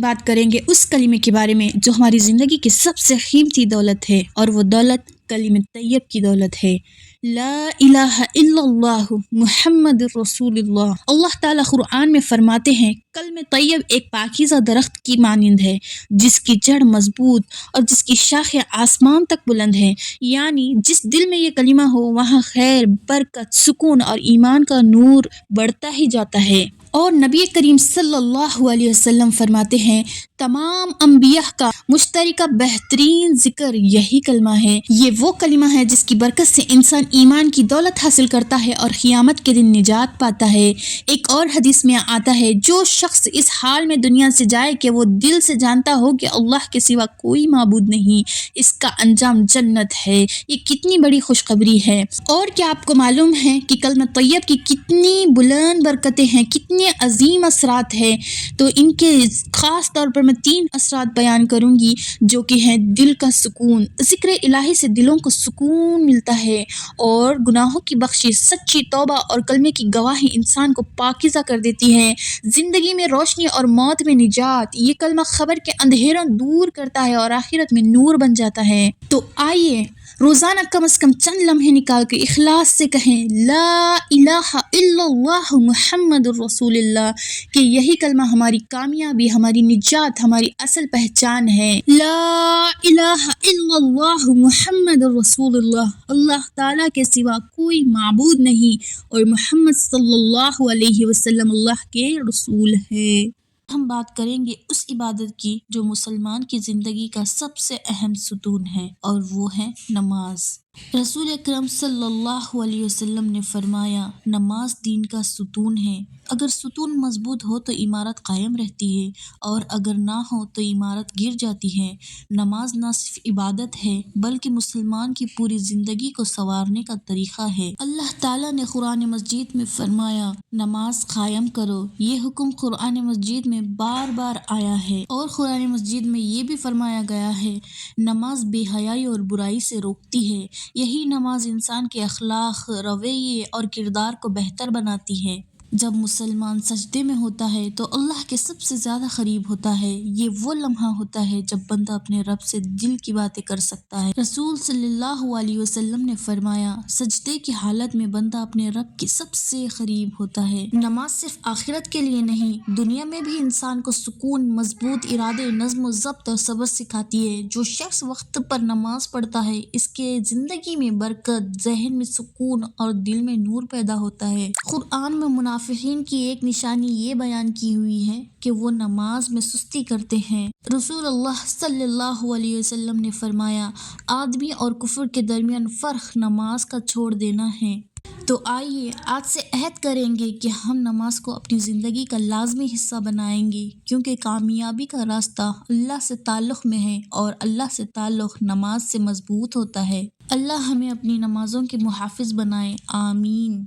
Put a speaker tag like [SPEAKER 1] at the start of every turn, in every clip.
[SPEAKER 1] بات کریں گے اس کلمے کے بارے میں جو ہماری زندگی کی سب سے قیمتی دولت ہے، اور وہ دولت کلمہ طیب کی دولت ہے۔ لا الہ الا اللہ محمد رسول اللہ۔ اللہ تعالیٰ قرآن میں فرماتے ہیں کلمہ طیب ایک پاکیزہ درخت کی مانند ہے جس کی جڑ مضبوط اور جس کی شاخیں آسمان تک بلند ہیں، یعنی جس دل میں یہ کلمہ ہو وہاں خیر، برکت، سکون اور ایمان کا نور بڑھتا ہی جاتا ہے۔ اور نبی کریم صلی اللہ علیہ وسلم فرماتے ہیں تمام انبیاء کا مشترکہ بہترین ذکر یہی کلمہ ہے۔ یہ وہ کلمہ ہے جس کی برکت سے انسان ایمان کی دولت حاصل کرتا ہے اور قیامت کے دن نجات پاتا ہے۔ ایک اور حدیث میں آتا ہے جو شخص اس حال میں دنیا سے جائے کہ وہ دل سے جانتا ہو کہ اللہ کے سوا کوئی معبود نہیں، اس کا انجام جنت ہے۔ یہ کتنی بڑی خوشخبری ہے۔ اور کیا آپ کو معلوم ہے کہ کلمہ طیب کی کتنی بلند برکتیں ہیں، کتنے عظیم اثرات ہیں؟ تو ان کے خاص طور پر میں 3 اثرات بیان کروں گی جو کہ ہیں دل کا سکون۔ ذکر الہی سے دلوں کو سکون ملتا ہے، اور گناہوں کی بخشش، سچی توبہ اور کلمے کی گواہی انسان کو پاکیزہ کر دیتی ہے۔ زندگی میں روشنی اور موت میں نجات۔ یہ کلمہ خبر کے اندھیروں دور کرتا ہے اور آخرت میں نور بن جاتا ہے۔ تو آئیے روزانہ کم از کم چند لمحے نکال کے اخلاص سے کہیں لا الہ الا اللہ محمد رسول اللہ، کہ یہی کلمہ ہماری کامیابی، ہماری نجات، ہماری اصل پہچان ہے۔ لا الہ الا اللہ محمد رسول اللہ، اللہ تعالیٰ کے سوا کوئی معبود نہیں اور محمد صلی اللہ علیہ وسلم اللہ کے رسول ہے۔ ہم بات کریں گے اس عبادت کی جو مسلمان کی زندگی کا سب سے اہم ستون ہے، اور وہ ہے نماز۔ رسول اکرم صلی اللہ علیہ وسلم نے فرمایا نماز دین کا ستون ہے۔ اگر ستون مضبوط ہو تو عمارت قائم رہتی ہے، اور اگر نہ ہو تو عمارت گر جاتی ہے۔ نماز نہ صرف عبادت ہے بلکہ مسلمان کی پوری زندگی کو سنوارنے کا طریقہ ہے۔ اللہ تعالیٰ نے قرآن مجید میں فرمایا نماز قائم کرو۔ یہ حکم قرآن مجید میں بار بار آیا ہے، اور قرآن مجید میں یہ بھی فرمایا گیا ہے نماز بے حیائی اور برائی سے روکتی ہے۔ یہی نماز انسان کے اخلاق، رویے اور کردار کو بہتر بناتی ہے۔ جب مسلمان سجدے میں ہوتا ہے تو اللہ کے سب سے زیادہ قریب ہوتا ہے۔ یہ وہ لمحہ ہوتا ہے جب بندہ اپنے رب سے دل کی باتیں کر سکتا ہے۔ رسول صلی اللہ علیہ وسلم نے فرمایا سجدے کی حالت میں بندہ اپنے رب کے سب سے قریب ہوتا ہے۔ نماز صرف آخرت کے لیے نہیں، دنیا میں بھی انسان کو سکون، مضبوط ارادے، نظم و ضبط اور صبر سکھاتی ہے۔ جو شخص وقت پر نماز پڑھتا ہے اس کے زندگی میں برکت، ذہن میں سکون اور دل میں نور پیدا ہوتا ہے۔ قرآن میں منافقین کی ایک نشانی یہ بیان کی ہوئی ہے کہ وہ نماز میں سستی کرتے ہیں۔ رسول اللہ صلی اللہ علیہ وسلم نے فرمایا آدمی اور کفر کے درمیان فرق نماز کا چھوڑ دینا ہے۔ تو آئیے آج سے عہد کریں گے کہ ہم نماز کو اپنی زندگی کا لازمی حصہ بنائیں گے، کیونکہ کامیابی کا راستہ اللہ سے تعلق میں ہے، اور اللہ سے تعلق نماز سے مضبوط ہوتا ہے۔ اللہ ہمیں اپنی نمازوں کے محافظ بنائے، آمین۔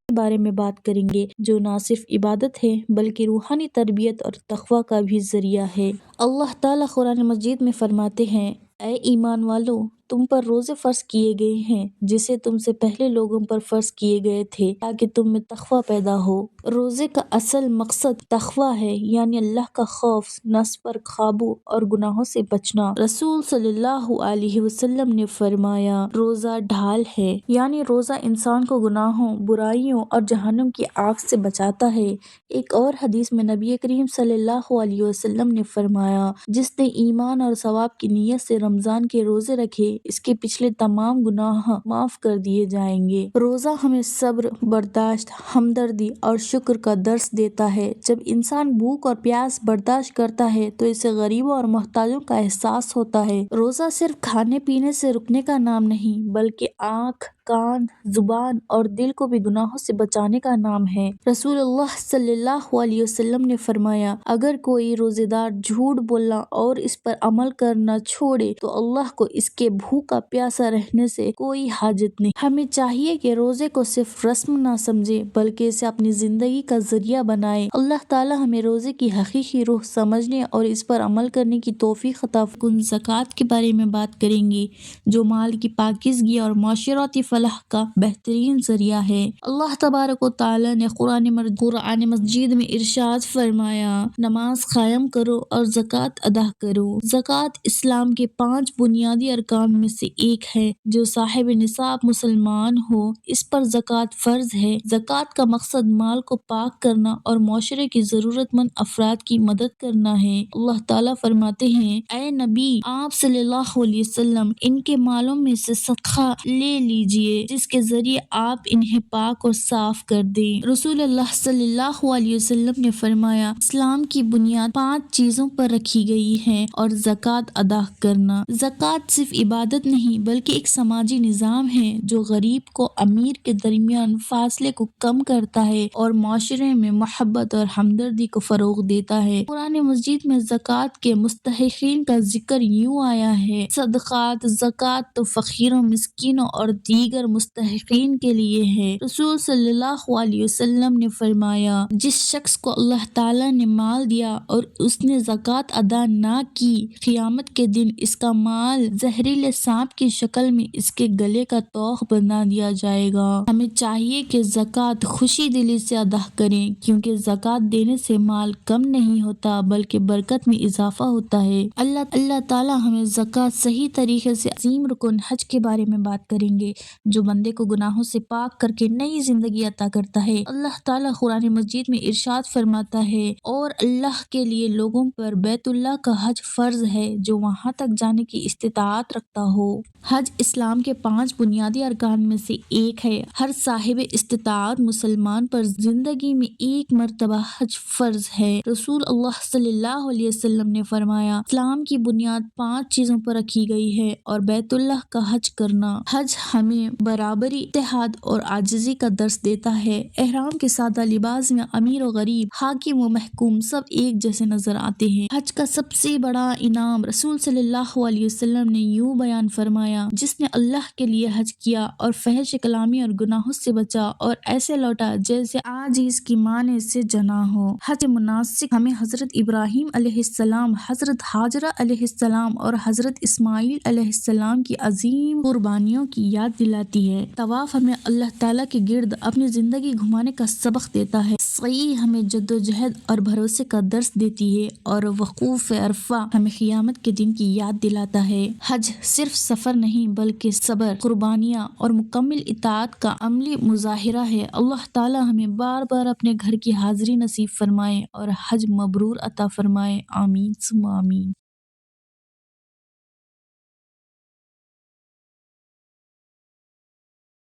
[SPEAKER 1] بارے میں بات کریں گے جو نہ صرف عبادت ہے بلکہ روحانی تربیت اور تقویٰ کا بھی ذریعہ ہے۔ اللہ تعالیٰ قرآن مجید میں فرماتے ہیں اے ایمان والو، تم پر روزے فرض کیے گئے ہیں جسے تم سے پہلے لوگوں پر فرض کیے گئے تھے تاکہ تم میں تقویٰ پیدا ہو۔ روزے کا اصل مقصد تقویٰ ہے، یعنی اللہ کا خوف، نفس پر قابو اور گناہوں سے بچنا۔ رسول صلی اللہ علیہ وسلم نے فرمایا روزہ ڈھال ہے، یعنی روزہ انسان کو گناہوں، برائیوں اور جہنم کی آگ سے بچاتا ہے۔ ایک اور حدیث میں نبی کریم صلی اللہ علیہ وسلم نے فرمایا جس نے ایمان اور ثواب کی نیت سے رمضان کے روزے رکھے اس کے پچھلے تمام گناہ معاف کر دیے جائیں گے۔ روزہ ہمیں صبر، برداشت، ہمدردی اور شکر کا درس دیتا ہے۔ جب انسان بھوک اور پیاس برداشت کرتا ہے تو اسے غریبوں اور محتاجوں کا احساس ہوتا ہے۔ روزہ صرف کھانے پینے سے رکنے کا نام نہیں بلکہ آنکھ، کان، زبان اور دل کو بھی گناہوں سے بچانے کا نام ہے۔ رسول اللہ صلی اللہ علیہ وسلم نے فرمایا اگر کوئی روزے دار جھوٹ بولنا اور اس پر عمل کرنا چھوڑے تو اللہ کو اس کے بھوکا پیاسا رہنے سے کوئی حاجت نہیں۔ ہمیں چاہیے کہ روزے کو صرف رسم نہ سمجھے بلکہ اسے اپنی زندگی کا ذریعہ بنائے۔ اللہ تعالی ہمیں روزے کی حقیقی روح سمجھنے اور اس پر عمل کرنے کی توفیق عطا فرمائے۔ زکوٰۃ کے بارے میں بات کریں گے جو مال کی پاکیزگی اور معاشرتی فلاح کا بہترین ذریعہ ہے۔ اللہ تبارک و تعالی نے قرآن مجید میں ارشاد فرمایا، نماز قائم کرو اور زکوٰۃ ادا کرو۔ زکوٰۃ اسلام کے 5 بنیادی ارکان میں سے ایک ہے۔ جو صاحب نصاب مسلمان ہو اس پر زکوٰۃ فرض ہے۔ زکوٰۃ کا مقصد مال کو پاک کرنا اور معاشرے کی ضرورت مند افراد کی مدد کرنا ہے۔ اللہ تعالیٰ فرماتے ہیں، اے نبی آپ صلی اللہ علیہ وسلم ان کے مالوں میں سے صدقہ لے لیجئے جس کے ذریعے آپ انہیں پاک اور صاف کر دیں۔ رسول اللہ صلی اللہ علیہ وسلم نے فرمایا، اسلام کی بنیاد 5 چیزوں پر رکھی گئی ہے اور زکوٰۃ ادا کرنا۔ زکوٰۃ صرف عبادت نہیں بلکہ ایک سماجی نظام ہے جو غریب کو امیر کے درمیان فاصلے کو کم کرتا ہے اور معاشرے میں محبت اور ہمدردی کو فروغ دیتا ہے۔ قرآن مجید میں زکوٰۃ کے مستحقین کا ذکر یوں آیا ہے، صدقات، زکوٰۃ تو فقیروں، مسکینوں اور دیگر مستحقین کے لیے ہے۔ رسول صلی اللہ علیہ وسلم نے فرمایا، جس شخص کو اللہ تعالیٰ نے مال دیا اور اس نے زکوٰۃ ادا نہ کی، قیامت کے دن اس کا مال زہریلے سانپ کی شکل میں اس کے گلے کا طوق بنا دیا جائے گا۔ ہمیں چاہیے کہ زکوٰۃ خوشی دلی سے ادا کریں کیونکہ زکوٰۃ دینے سے مال کم نہیں ہوتا بلکہ برکت میں اضافہ ہوتا ہے۔ اللہ تعالیٰ ہمیں زکوٰۃ صحیح طریقے سے عظیم رکن حج کے بارے میں بات کریں گے جو بندے کو گناہوں سے پاک کر کے نئی زندگی عطا کرتا ہے۔ اللہ تعالیٰ قرآن مجید میں ارشاد فرماتا ہے، اور اللہ کے لیے لوگوں پر بیت اللہ کا حج فرض ہے جو وہاں تک جانے کی استطاعت رکھتا ہو۔ حج اسلام کے 5 بنیادی ارکان میں سے ایک ہے۔ ہر صاحب استطاعت مسلمان پر زندگی میں ایک مرتبہ حج فرض ہے۔ رسول اللہ صلی اللہ علیہ وسلم نے فرمایا، اسلام کی بنیاد 5 چیزوں پر رکھی گئی ہے اور بیت اللہ کا حج کرنا۔ حج ہمیں برابری، اتحاد اور عاجزی کا درس دیتا ہے۔ احرام کے سادہ لباس میں امیر و غریب، حاکم و محکوم سب ایک جیسے نظر آتے ہیں۔ حج کا سب سے بڑا انعام رسول صلی اللہ علیہ وسلم نے یوں بیان فرمایا، جس نے اللہ کے لیے حج کیا اور فحش کلامی اور گناہوں سے بچا اور ایسے لوٹا جیسے آج اس کی ماں نے اسے جنا ہو۔ حج مناسک ہمیں حضرت ابراہیم علیہ السلام، حضرت ہاجرہ علیہ السلام اور حضرت اسماعیل علیہ السلام کی عظیم قربانیوں کی یاد دلاتی ہے۔ طواف ہمیں اللہ تعالیٰ کے گرد اپنی زندگی گھمانے کا سبق دیتا ہے۔ سعی ہمیں جدوجہد اور بھروسے کا درس دیتی ہے اور وقوف عرفہ ہمیں قیامت کے دن کی یاد دلاتا ہے۔ حج صرف سفر نہیں بلکہ صبر، قربانیاں اور مکمل اطاعت کا عملی مظاہرہ ہے۔ اللہ تعالیٰ ہمیں بار بار اپنے گھر کی حاضری نصیب فرمائے اور حج مبرور عطا فرمائے، آمین ثم آمین۔